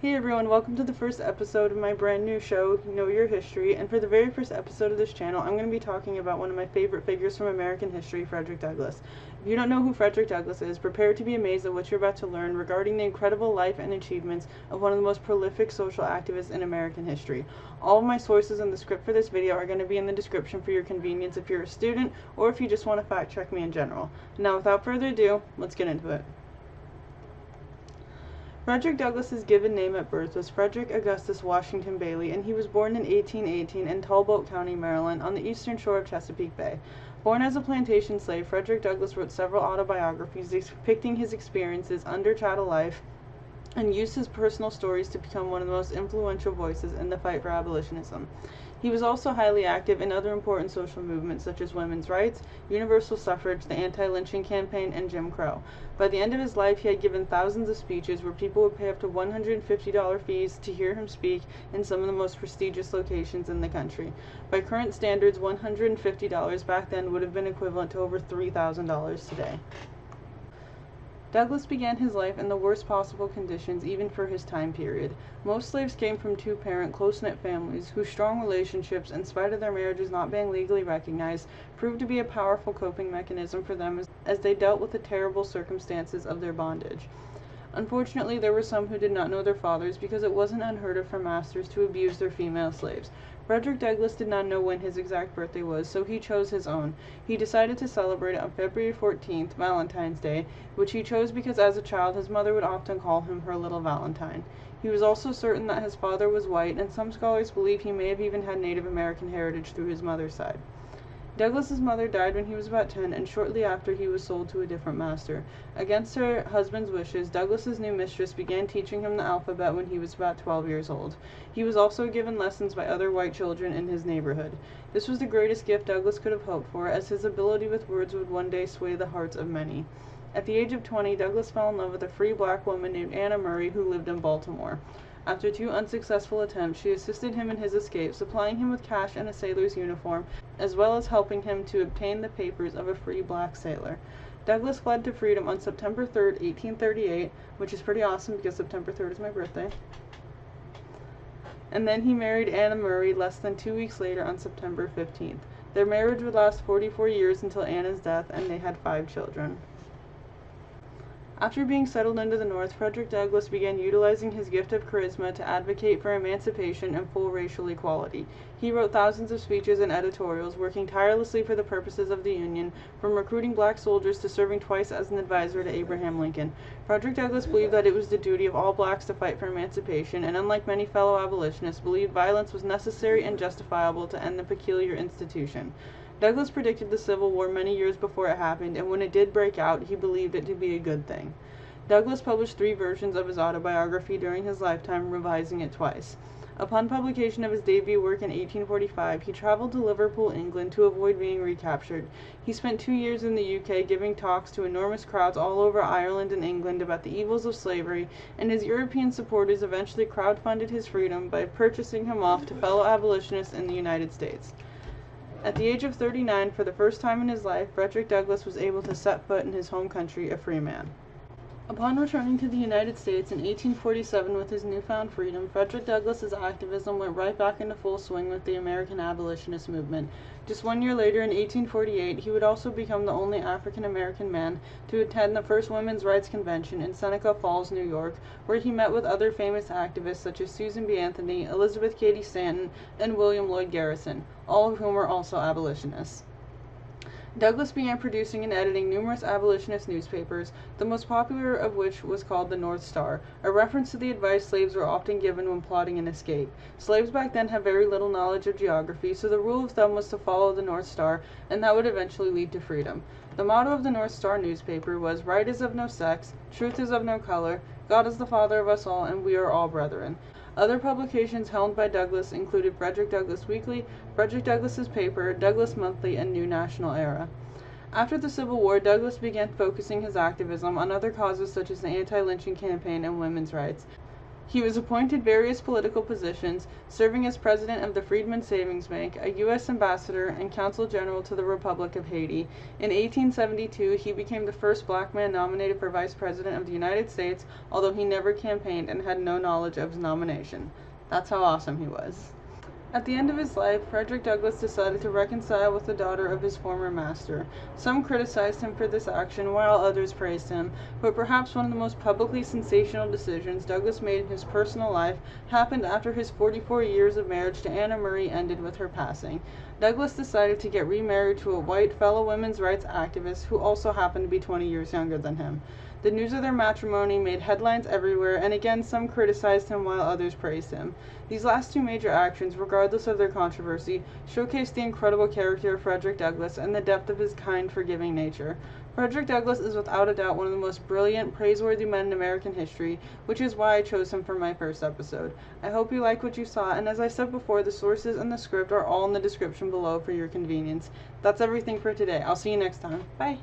Hey everyone, welcome to the first episode of my brand new show, Know Your History, and for the very first episode of this channel, I'm going to be talking about one of my favorite figures from American history, Frederick Douglass. If you don't know who Frederick Douglass is, prepare to be amazed at what you're about to learn regarding the incredible life and achievements of one of the most prolific social activists in American history. All of my sources and the script for this video are going to be in the description for your convenience if you're a student or if you just want to fact check me in general. Now without further ado, let's get into it. Frederick Douglass's given name at birth was Frederick Augustus Washington Bailey, and he was born in 1818 in Talbot County, Maryland, on the eastern shore of Chesapeake Bay. Born as a plantation slave, Frederick Douglass wrote several autobiographies depicting his experiences under chattel life and used his personal stories to become one of the most influential voices in the fight for abolitionism. He was also highly active in other important social movements such as women's rights, universal suffrage, the anti-lynching campaign, and Jim Crow. By the end of his life, he had given thousands of speeches where people would pay up to $150 fees to hear him speak in some of the most prestigious locations in the country. By current standards, $150 back then would have been equivalent to over $3,000 today. Douglass began his life in the worst possible conditions even for his time period. Most slaves came from two-parent, close-knit families whose strong relationships, in spite of their marriages not being legally recognized, proved to be a powerful coping mechanism for them as they dealt with the terrible circumstances of their bondage. Unfortunately, there were some who did not know their fathers because it wasn't unheard of for masters to abuse their female slaves. Frederick Douglass did not know when his exact birthday was, so he chose his own. He decided to celebrate it on February 14th, Valentine's Day, which he chose because as a child his mother would often call him her little Valentine. He was also certain that his father was white, and some scholars believe he may have even had Native American heritage through his mother's side. Douglass's mother died when he was about 10, and shortly after he was sold to a different master. Against her husband's wishes, Douglass's new mistress began teaching him the alphabet when he was about 12 years old. He was also given lessons by other white children in his neighborhood. This was the greatest gift Douglass could have hoped for, as his ability with words would one day sway the hearts of many. At the age of 20, Douglass fell in love with a free black woman named Anna Murray who lived in Baltimore. After 2 unsuccessful attempts, she assisted him in his escape, supplying him with cash and a sailor's uniform, as well as helping him to obtain the papers of a free black sailor. Douglass fled to freedom on September 3rd, 1838, which is pretty awesome because September 3rd is my birthday. And then he married Anna Murray less than 2 weeks later on September 15th. Their marriage would last 44 years until Anna's death, and they had 5 children. After being settled into the North, Frederick Douglass began utilizing his gift of charisma to advocate for emancipation and full racial equality. He wrote thousands of speeches and editorials, working tirelessly for the purposes of the Union, from recruiting black soldiers to serving twice as an advisor to Abraham Lincoln. Frederick Douglass believed that it was the duty of all blacks to fight for emancipation, and unlike many fellow abolitionists, believed violence was necessary and justifiable to end the peculiar institution. Douglass predicted the Civil War many years before it happened, and when it did break out, he believed it to be a good thing. Douglass published 3 versions of his autobiography during his lifetime, revising it twice. Upon publication of his debut work in 1845, he traveled to Liverpool, England, to avoid being recaptured. He spent 2 years in the UK giving talks to enormous crowds all over Ireland and England about the evils of slavery, and his European supporters eventually crowdfunded his freedom by purchasing him off to fellow abolitionists in the United States. At the age of 39, for the first time in his life, Frederick Douglass was able to set foot in his home country a free man. Upon returning to the United States in 1847 with his newfound freedom, Frederick Douglass's activism went right back into full swing with the American abolitionist movement. Just 1 year later, in 1848, he would also become the only African-American man to attend the first Women's Rights Convention in Seneca Falls, New York, where he met with other famous activists such as Susan B. Anthony, Elizabeth Cady Stanton, and William Lloyd Garrison, all of whom were also abolitionists. Douglass began producing and editing numerous abolitionist newspapers, the most popular of which was called the North Star, a reference to the advice slaves were often given when plotting an escape. Slaves back then had very little knowledge of geography, so the rule of thumb was to follow the North Star, and that would eventually lead to freedom. The motto of the North Star newspaper was, "Right is of no sex, truth is of no color, God is the Father of us all, and we are all brethren." Other publications helmed by Douglass included Frederick Douglass Weekly, Frederick Douglass's Paper, Douglass Monthly, and New National Era. After the Civil War, Douglass began focusing his activism on other causes such as the anti-lynching campaign and women's rights. He was appointed various political positions, serving as president of the Freedmen's Savings Bank, a U.S. ambassador, and consul general to the Republic of Haiti. In 1872, he became the first black man nominated for vice president of the United States, although he never campaigned and had no knowledge of his nomination. That's how awesome he was. At the end of his life, Frederick Douglass decided to reconcile with the daughter of his former master. Some criticized him for this action, while others praised him, but perhaps one of the most publicly sensational decisions Douglass made in his personal life happened after his 44 years of marriage to Anna Murray ended with her passing. Douglass decided to get remarried to a white fellow women's rights activist who also happened to be 20 years younger than him. The news of their matrimony made headlines everywhere, and again some criticized him while others praised him. These last two major actions, regardless of their controversy, showcased the incredible character of Frederick Douglass and the depth of his kind, forgiving nature. Frederick Douglass is without a doubt one of the most brilliant, praiseworthy men in American history, which is why I chose him for my first episode. I hope you like what you saw, and as I said before, the sources and the script are all in the description below for your convenience. That's everything for today. I'll see you next time. Bye!